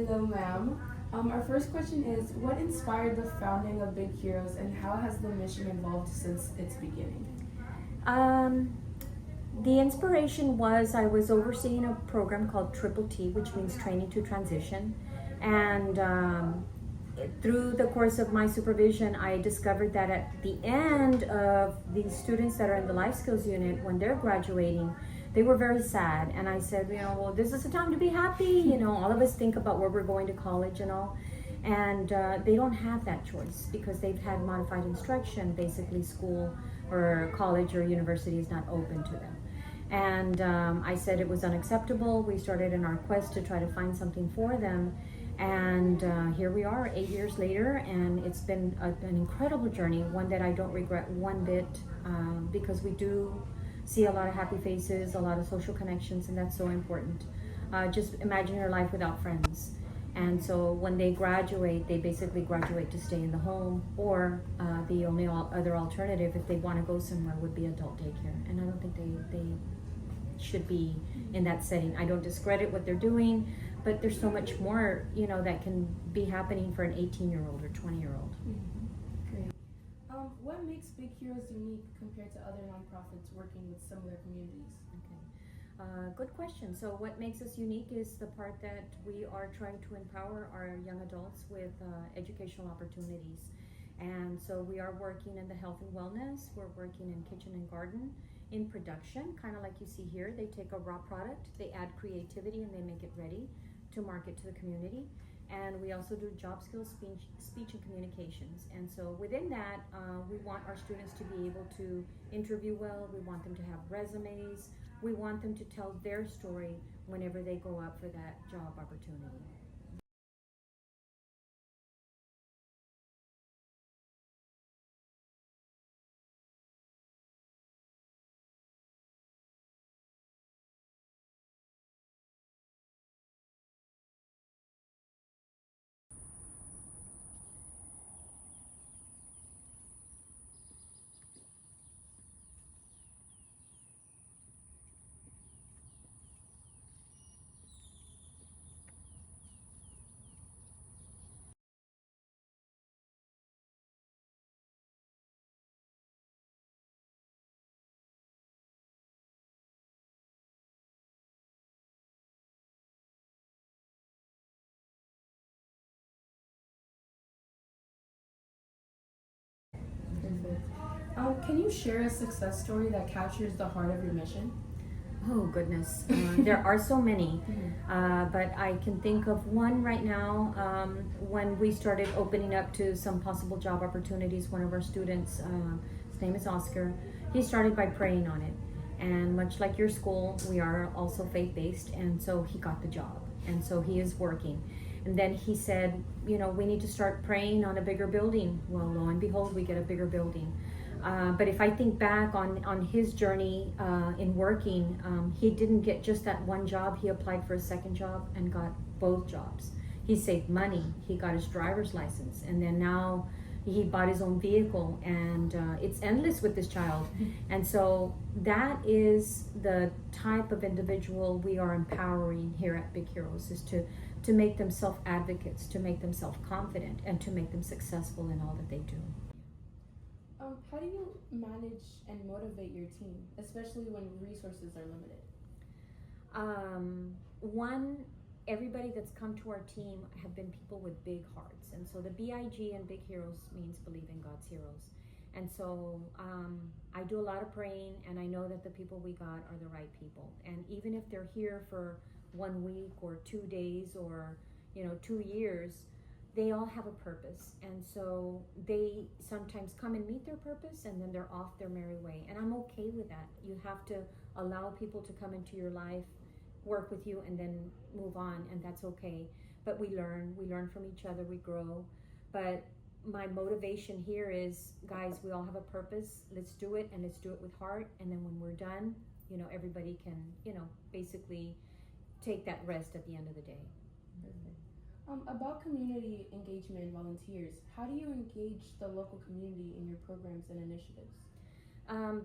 Hello, ma'am. Our first question is, what inspired the founding of Big Heroes and how has the mission evolved since its beginning? Um, the inspiration was I was overseeing a program called Triple T, which means Training to Transition. And through the course of my supervision, I discovered that at the end of these students that are in the life skills unit, when they're graduating, they were very sad. And I said, well, this is a time to be happy. All of us think about where we're going to college and all. And they don't have that choice because they've had modified instruction. Basically, school or college or university is not open to them. And I said it was unacceptable. We started in our quest to try to find something for them. And here we are 8 years later, and it's been an incredible journey, one that I don't regret one bit, because we do see a lot of happy faces, a lot of social connections, and that's so important. Just imagine your life without friends. And so when they graduate, they basically graduate to stay in the home, or the only other alternative, if they want to go somewhere, would be adult daycare. And I don't think they should be in that setting. I don't discredit what they're doing, but there's so much more, that can be happening for an 18-year-old or 20-year-old. Great. What makes Big Heroes unique compared to other nonprofits working with similar communities? Okay. Good question. So what makes us unique is the part that we are trying to empower our young adults with educational opportunities. And so we are working in the health and wellness, we're working in kitchen and garden, in production, kind of like you see here. They take a raw product, they add creativity, and they make it ready to market to the community. And we also do job skills, speech and communications. And so within that, we want our students to be able to interview well, we want them to have resumes, we want them to tell their story whenever they go up for that job opportunity. Perfect. Can you share a success story that captures the heart of your mission? Oh goodness, there are so many, but I can think of one right now. When we started opening up to some possible job opportunities, one of our students, his name is Oscar, he started by praying on it. And much like your school, we are also faith-based, and so he got the job, and so he is working. And then he said, we need to start praying on a bigger building. Well, lo and behold, we get a bigger building. But if I think back on his journey in working, he didn't get just that one job. He applied for a second job and got both jobs. He saved money. He got his driver's license. And then now he bought his own vehicle. And it's endless with this child. And so that is the type of individual we are empowering here at Big Heroes, is to make them self-advocates, to make them self-confident, and to make them successful in all that they do. How do you manage and motivate your team, especially when resources are limited? One, everybody that's come to our team have been people with big hearts. And so the BiG and Big Heroes means believe in God's heroes. And so I do a lot of praying, and I know that the people we got are the right people. And even if they're here for 1 week or 2 days or 2 years, they all have a purpose. And so they sometimes come and meet their purpose, and then they're off their merry way. And I'm okay with that. You have to allow people to come into your life, work with you, and then move on, and that's okay. But we learn from each other, we grow. But my motivation here is, guys, we all have a purpose. Let's do it, and let's do it with heart. And then when we're done, everybody can, basically take that rest at the end of the day. Perfect. About community engagement and volunteers, how do you engage the local community in your programs and initiatives?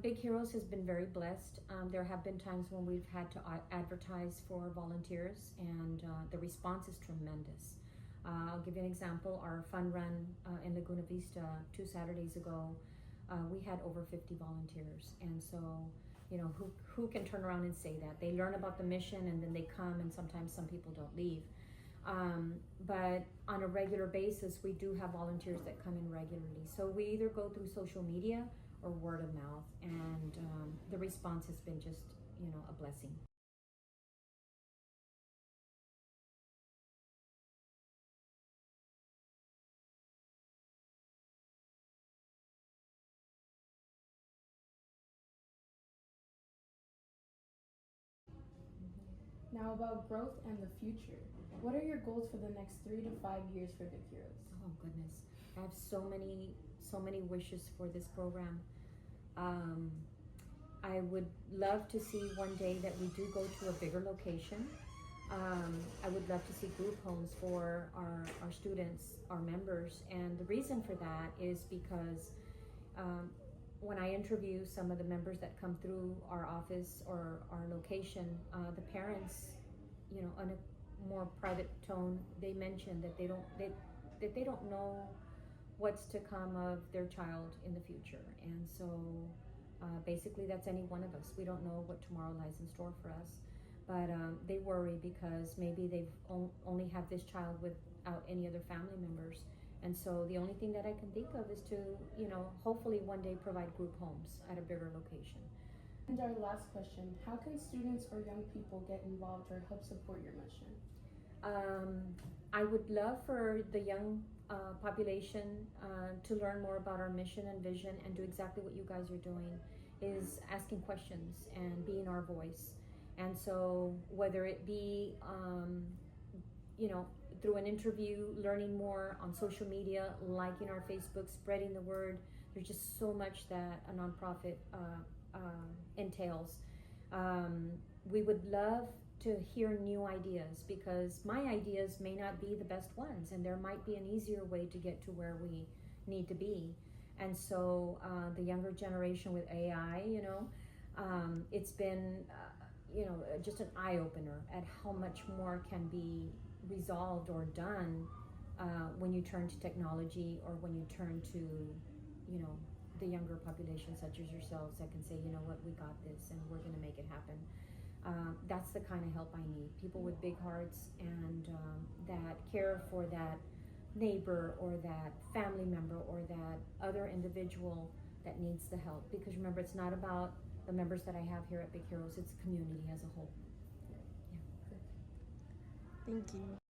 Big Heroes has been very blessed. There have been times when we've had to advertise for volunteers, and the response is tremendous. I'll give you an example. Our fun run in Laguna Vista 2 Saturdays ago, we had over 50 volunteers. And so, you know, who can turn around and say that? They learn about the mission and then they come, and sometimes some people don't leave. But on a regular basis, we do have volunteers that come in regularly. So we either go through social media or word of mouth, and the response has been just, you know, a blessing. Now about growth and the future. What are your goals for the next 3 to 5 years for Big Heroes? Oh goodness, I have so many wishes for this program. Um, I would love to see one day that we do go to a bigger location. I would love to see group homes for our students, our members, and the reason for that is because when I interview some of the members that come through our office or our location, the parents, you know, on a more private tone, they mention that they don't know what's to come of their child in the future, and so basically that's any one of us. We don't know what tomorrow lies in store for us, but they worry because maybe they've only have this child without any other family members. And so the only thing that I can think of is to, you know, hopefully one day provide group homes at a bigger location. And our last question, how can students or young people get involved or help support your mission? I would love for the young population to learn more about our mission and vision and do exactly what you guys are doing, is asking questions and being our voice. And so whether it be you know, through an interview, learning more on social media, liking our Facebook, spreading the word. There's just so much that a nonprofit entails. We would love to hear new ideas, because my ideas may not be the best ones, and there might be an easier way to get to where we need to be. And so the younger generation with AI, you know, it's been you know, just an eye-opener at how much more can be resolved or done when you turn to technology, or when you turn to, you know, the younger population such as yourselves that can say, you know what, we got this and we're going to make it happen. That's the kind of help I need. People with big hearts and that care for that neighbor or that family member or that other individual that needs the help. Because remember, it's not about the members that I have here at Big Heroes, it's the community as a whole. Yeah. Thank you.